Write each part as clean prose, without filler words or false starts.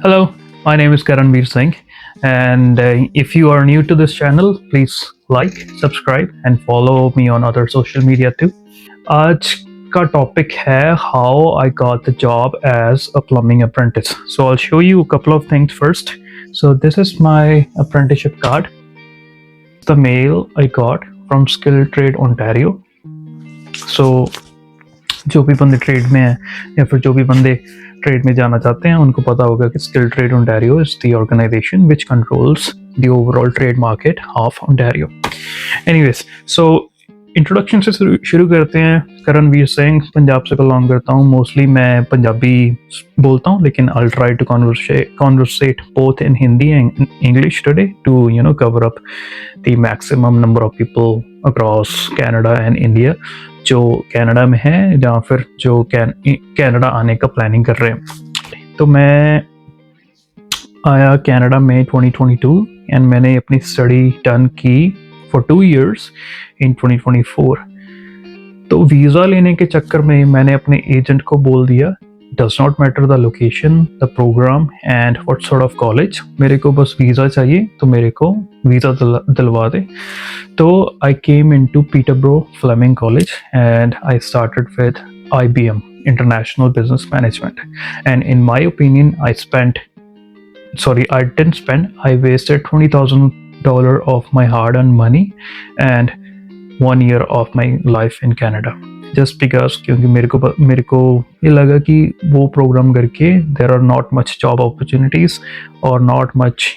Hello, my name is Karanveer Singh, and if you are new to this channel, please like, subscribe, and follow me on other social media too. आज का topic है how I got the job as a plumbing apprentice. So I'll show you a couple of things first. So this is my apprenticeship card. The mail I got from Skill Trade Ontario. So जो भी बंदे trade में हैं या फिर जो भी बंदे ट्रेड में जाना चाहते हैं उनको पता होगा कि skill trade Ontario is the organization which controls the overall trade market of Ontario. Anyways, so introduction से शुरू करते हैं. करणवीर सिंह, पंजाब से बिलोंग करता हूँ. मोस्टली मैं पंजाबी बोलता हूँ, लेकिन I try to conversate both in Hindi and English today to cover up the maximum number of people across Canada and India जो कनाडा में है या फिर जो कनाडा आने का प्लानिंग कर रहे हैं. तो मैं आया कनाडा में 2022 एंड मैंने अपनी स्टडी डन की फॉर 2 years इन 2024. तो वीज़ा लेने के चक्कर में मैंने अपने एजेंट को बोल दिया, does not matter the location, the program and what sort of college, मेरे को बस वीज़ा चाहिए तो मेरे को वीज़ा दिलवा दे. तो I came into Peterborough Fleming college and I started with IBM, International Business Management. And in my opinion, I didn't spend, I wasted $20,000 of my hard-earned money and 1 year of my life in Canada. Just because क्योंकि मेरे को ये लगा कि वो programme करके there are not much job opportunities or not much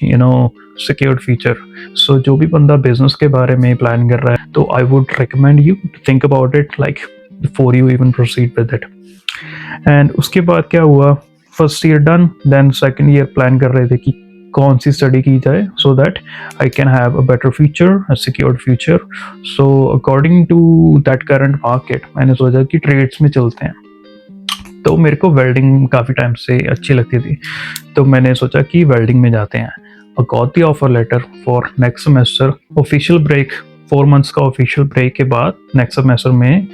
secured future. So जो भी बंदा बिजनेस के बारे में प्लान कर रहा है तो I would recommend you to think about it like before you even proceed with it. And उसके बाद क्या हुआ, first year done, then second year plan कर रहे थे कि कौन सी स्टडी की जाए so that I can have a better future, a secured future. So according to that current market मैंने सोचा कि ट्रेड्स में चलते हैं. तो मेरे को वेल्डिंग काफ़ी टाइम से अच्छी लगती थी, तो मैंने सोचा कि वेल्डिंग में जाते हैं. I got the offer letter for next semester. Official break 4 months का ऑफिशियल ब्रेक के बाद नेक्स्ट सेमेस्टर में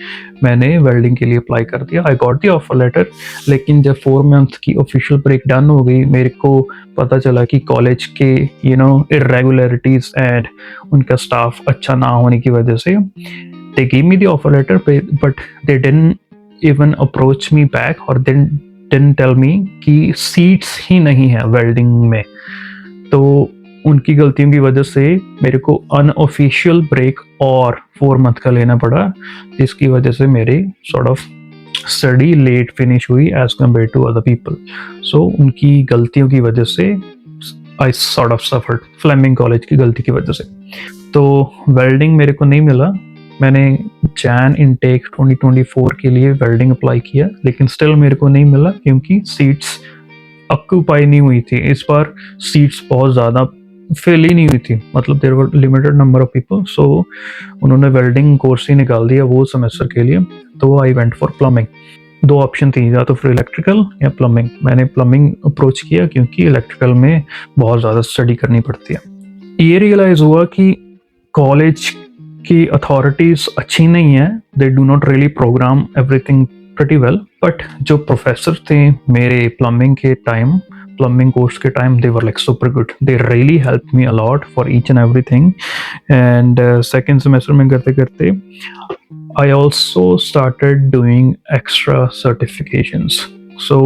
मैंने वेल्डिंग के लिए अप्लाई कर दिया. I got the offer letter. लेकिन जब 4 month की ऑफिशियल ब्रेक डन हो गई, मेरे को पता चला कि कॉलेज के इरेगुलरिटीज एंड उनका स्टाफ अच्छा ना होने की वजह से they give me the offer letter but they didn't even approach me back और डिडंट टेल मी कि सीट्स ही नहीं है वेल्डिंग में. तो उनकी गलतियों की वजह से मेरे को अनऑफिशियल ब्रेक और 4 month का लेना पड़ा, जिसकी वजह से मेरी sort of study late finish हुई as compare to other people. So उनकी गलतियों की वजह से I sort of suffered, Fleming college की गलती की वजह से. तो वेल्डिंग मेरे को नहीं मिला. मैंने जैन इनटेक 2024 के लिए वेल्डिंग अप्लाई किया, लेकिन स्टिल मेरे को नहीं मिला क्योंकि सीट्स ऑक्यूपाई नहीं हुई थी. इस बार सीट्स बहुत ज़्यादा फिल ही नहीं हुई थी, मतलब there were limited number of people. So उन्होंने वेल्डिंग कोर्स ही निकाल दिया वो सेमेस्टर के लिए. तो I went for plumbing. 2 option थी, या तो फिर इलेक्ट्रिकल या प्लम्बिंग. मैंने प्लम्बिंग अप्रोच किया क्योंकि इलेक्ट्रिकल में बहुत ज़्यादा स्टडी करनी पड़ती है. ये रियलाइज़ हुआ कि कॉलेज की अथॉरिटीज़ अच्छी नहीं है, they do not really program everything pretty well, but जो प्रोफेसर थे मेरे प्लम्बिंग कोर्स के time they were like super good. They really helped me a lot for each and everything. And second semester में करते करते I also started doing extra certifications. So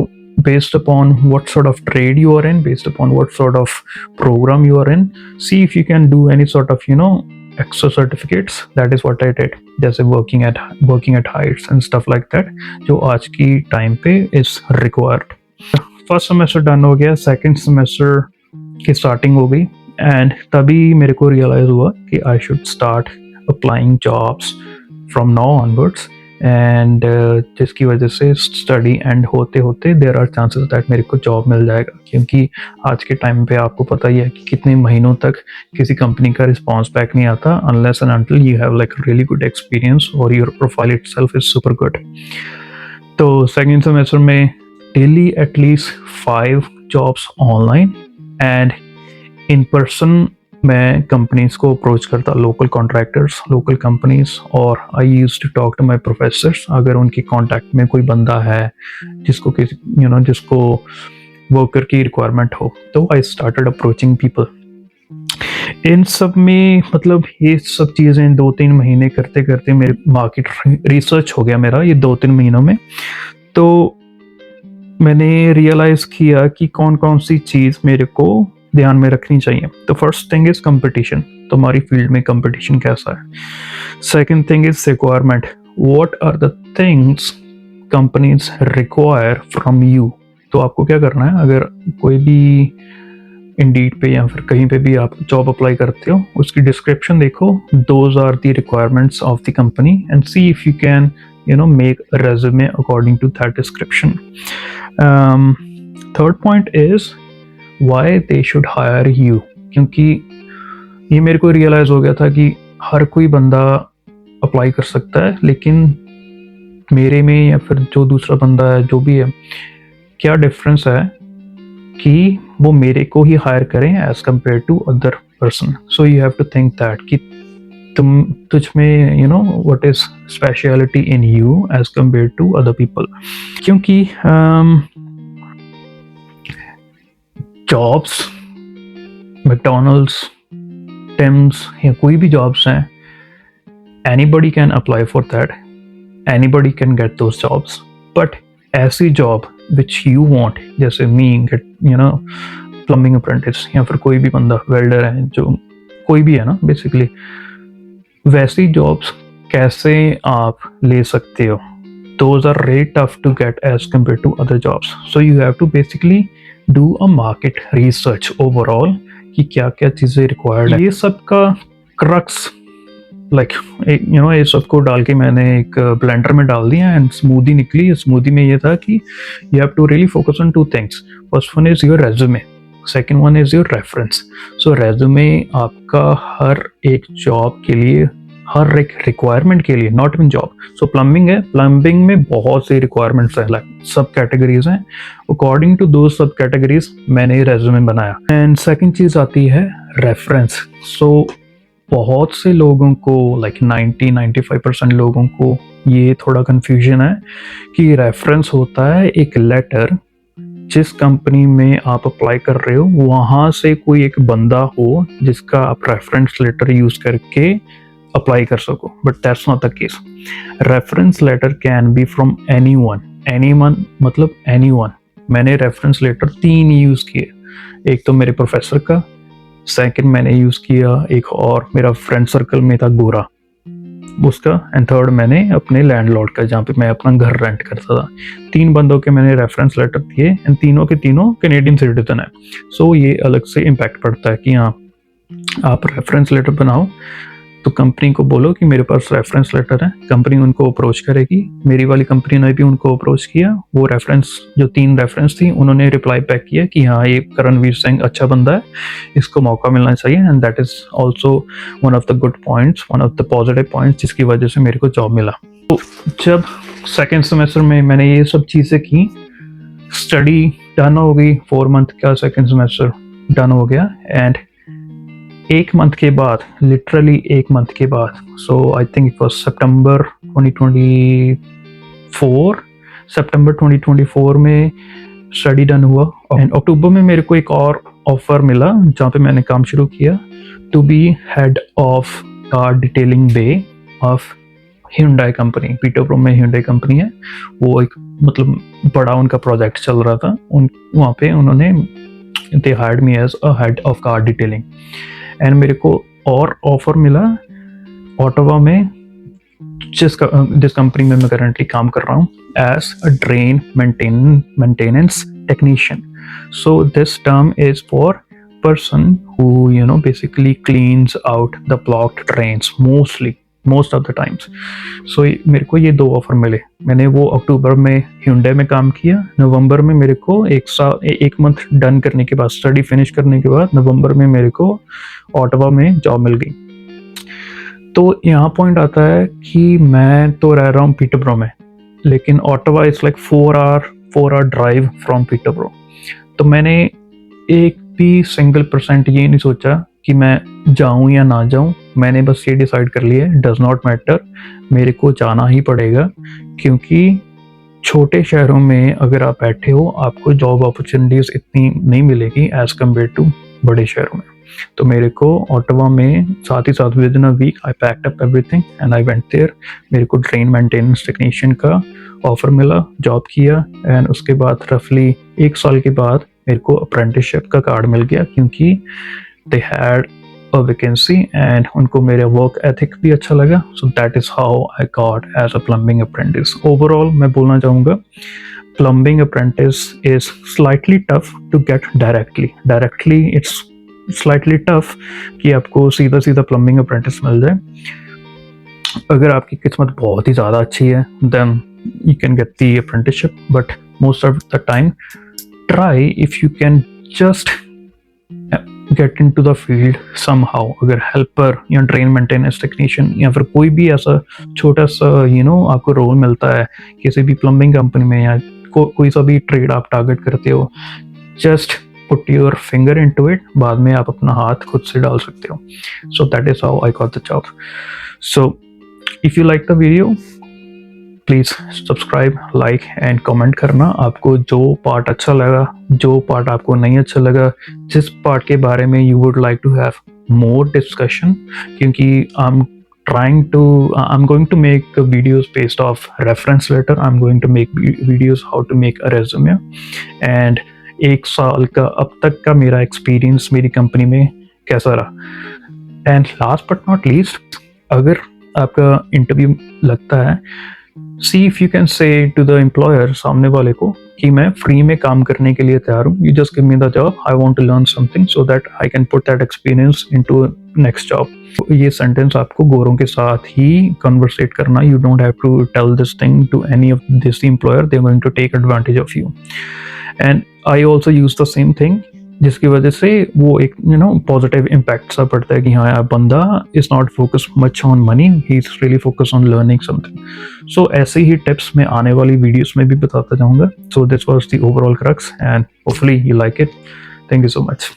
based upon what sort of trade you are in, based upon what sort of program you are in, see if you can do any sort of extra certificates. That is what I did. जैसे working at heights and stuff like that, जो आज की time पे is required. First semester done हो गया, second semester की starting हो गई एंड तभी मेरे को रियलाइज हुआ कि I should start applying jobs from now onwards. And जिसकी वजह से स्टडी एंड होते होते देयर आर चांसेस दैट मेरे को जॉब मिल जाएगा, क्योंकि आज के टाइम पे आपको पता ही है कि कितने महीनों तक किसी कंपनी का रिस्पॉन्स बैक नहीं आता unless and until you have like really good experience और your profile itself is super good. तो सेकेंड सेमेस्टर में daily at least 5 jobs online and in person मैं कंपनीज को अप्रोच करता, लोकल कॉन्ट्रैक्टर्स, लोकल कंपनीज. और I used to talk to my professors. अगर उनकी contact में कोई बंदा है जिसको वर्कर की रिक्वायरमेंट हो। तो आई स्टार्टेड अप्रोचिंग पीपल। इन सब में मतलब ये सब चीज़ें 2-3 महीने करते करते मेरे मार्केट रिसर्च हो गया मेरा ये 2-3 महीनों में। तो मैंने रियलाइज़ किया कि कौन कौन सी चीज़ मेरे को ध्यान में रखनी चाहिए। तो फर्स्ट थिंग इज़ कंपटीशन, तुम्हारी फील्ड में कंपटीशन कैसा है। Second thing is requirement, what are the things companies require from you. तो आपको क्या करना है, अगर कोई भी इंडीड पे या फिर कहीं पे भी आप जॉब अप्लाई करते हो, उसकी डिस्क्रिप्शन देखो, those are the requirements of the company and see if you can make a resume according to that description. Third point is why they should hire you, क्योंकि ये मेरे को रियलाइज हो गया था कि हर कोई बंदा अप्लाई कर सकता है, लेकिन मेरे में या फिर जो दूसरा बंदा है जो भी है, क्या डिफरेंस है कि वो मेरे को ही हायर करें as compare to other person. So you have to think that कि तुझ में what is speciality in you as compare to other people. क्योंकि जॉब्स, मैकडॉनल्ड्स, टिम्स या कोई भी जॉब्स हैं, anybody can apply for that, anybody can get those jobs. But ऐसी job which you want, जैसे मी गेट प्लम्बिंग अप्रेंटिस, या फिर कोई भी बंदा वेल्डर है, जो कोई भी है ना बेसिकली, वैसी जॉब्स कैसे आप ले सकते हो, those are really tough to get as compared to other jobs. So you have to basically do a market research overall कि क्या क्या चीज़ें required है। ये सब का crux ये सबको डाल के मैंने एक ब्लेंडर में डाल दिया एंड स्मूदी निकली। स्मूदी में ये था कि you have to really focus on two things. First one is your resume, second one is your reference. So resume आपका हर एक जॉब के लिए, हर एक रिक्वायरमेंट के लिए, not even job. So plumbing है, प्लम्बिंग में बहुत सी रिक्वायरमेंट्स है, सब कैटेगरीज हैं। अकॉर्डिंग टू दो सब कैटेगरीज मैंने रेज्यूमे बनाया। एंड सेकेंड चीज आती है रेफरेंस। सो बहुत से लोगों को 90-95% लोगों को ये थोड़ा कंफ्यूजन है कि रेफरेंस होता है एक लेटर, जिस कंपनी में आप अप्लाई कर रहे हो वहाँ से कोई एक बंदा हो जिसका आप रेफरेंस लेटर यूज करके अप्लाई कर सको। But that's not the case. Reference letter can be from anyone मतलब एनीवन। मैंने रेफरेंस लेटर 3 यूज किए, एक तो मेरे प्रोफेसर का, सेकंड मैंने यूज किया एक और मेरा फ्रेंड सर्कल में था गोरा, उसका, एंड थर्ड मैंने अपने लैंडलॉर्ड का, जहाँ पे मैं अपना घर रेंट करता था। 3 बंदों के मैंने रेफरेंस लेटर दिए एंड तीनों के तीनों कैनेडियन सिटीजन है। सो ये अलग से इम्पैक्ट पड़ता है कि हाँ, आप रेफरेंस लेटर बनाओ तो कंपनी को बोलो कि मेरे पास रेफरेंस लेटर है, कंपनी उनको अप्रोच करेगी। मेरी वाली कंपनी ने भी उनको अप्रोच किया, वो रेफरेंस जो 3 रेफरेंस थी उन्होंने रिप्लाई बैक किया कि हाँ ये करणवीर सिंह अच्छा बंदा है, इसको मौका मिलना चाहिए। And that is also one of the good points, one of the positive points, जिसकी वजह से मेरे को जॉब मिला। तो जब सेकेंड सेमेस्टर में मैंने ये सब चीज़ें की, स्टडी डन हो गई, 4 मंथ का सेकेंड सेमेस्टर डन हो गया, एंड 1 मंथ के बाद, लिटरली 1 मंथ के बाद, सो आई थिंक इट वाज सितंबर 2024 में स्टडी डन हुआ। एंड अक्टूबर में मेरे को एक और ऑफर मिला जहाँ पे मैंने काम शुरू किया, to be head of car detailing bay of Hyundai company. Peterborough में Hyundai कंपनी है, वो एक मतलब बड़ा उनका प्रोजेक्ट चल रहा था, वहाँ पे उन्होंने they hired me as a head of car detailing. And मेरे को और ऑफर मिला ऑटोवा में, जिस कंपनी में मैं करंटली काम कर रहा हूँ, as a drain maintenance technician. So this term is for person who basically cleans out the blocked drains most of the times. So मेरे को ये 2 ऑफर मिले। मैंने वो अक्टूबर में Hyundai में काम किया, नवंबर में मेरे को 1 मंथ डन करने के बाद, स्टडी फिनिश करने के बाद नवंबर में मेरे को ऑटोवा में जॉब मिल गई। तो यहाँ पॉइंट आता है कि मैं तो रह रहा हूँ पीटरब्रो में, लेकिन Ottawa is like 4 hour drive from पीटरब्रो। तो मैंने एक भी सिंगल % ये नहीं सोचा कि मैं जाऊं या ना जाऊं। मैंने बस ये डिसाइड कर लिया, डज नॉट मैटर, मेरे को जाना ही पड़ेगा, क्योंकि छोटे शहरों में अगर आप बैठे हो आपको जॉब अपॉर्चुनिटीज़ इतनी नहीं मिलेगी एज़ कम्पेयर टू बड़े शहरों में। तो मेरे को ऑटवा में साथ ही साथ within a week I packed up everything and I went there. मेरे को ट्रेन मेंटेनेंस टेक्नीशियन का ऑफ़र मिला, जॉब किया एंड उसके बाद रफली 1 साल के बाद मेरे को अप्रेंटिसशिप का कार्ड मिल गया क्योंकि they had a vacancy and उनको मेरा वर्क एथिक भी अच्छा लगा। So that is how I got as a plumbing apprentice. Overall मैं बोलना चाहूँगा plumbing apprentice is slightly tough to get directly it's slightly tough कि आपको सीधा सीधा प्लम्बिंग अप्रेंटिस मिल जाए। अगर आपकी किस्मत बहुत ही ज़्यादा अच्छी है then you can get the apprenticeship, but most of the time try if you can just get in to the field somehow. अगर हेल्पर या ट्रेन मेंटेनेंस टेक्नीशियन या फिर कोई भी ऐसा छोटा सा आपको रोल मिलता है किसी भी प्लम्बिंग कंपनी में या कोई सा भी ट्रेड आप टारगेट करते हो, just put your finger into it, बाद में आप अपना हाथ खुद से डाल सकते हो। So that is how I got the job. So if you like the video please subscribe, like and comment करना। आपको जो पार्ट अच्छा लगा, जो पार्ट आपको नहीं अच्छा लगा, जिस पार्ट के बारे में you would like to have more discussion, क्योंकि I'm going to make videos based off reference letter. I'm going to make videos how to make a resume and 1 साल का अब तक का मेरा एक्सपीरियंस मेरी कंपनी में कैसा रहा। And last but not least, अगर आपका इंटरव्यू लगता है, see if you can say to the employer, सामने वाले को, कि मैं फ्री में काम करने के लिए तैयार हूँ। You just give me the job, I want to learn something so that I can put that experience into next job. ये सेंटेंस आपको गोरों के साथ ही कन्वर्सेट करना। You don't have to tell this thing to any of this employer, they are going to take advantage of you. And I also use the same thing, जिसकी वजह से वो एक पॉजिटिव इम्पैक्ट सा पड़ता है कि हाँ यार, बंदा is not focus much on money, he is really focus on learning something. So ऐसे ही टिप्स मैं आने वाली वीडियोस में भी बताता जाऊंगा। So this was the overall crux and hopefully you like it. Thank you so much.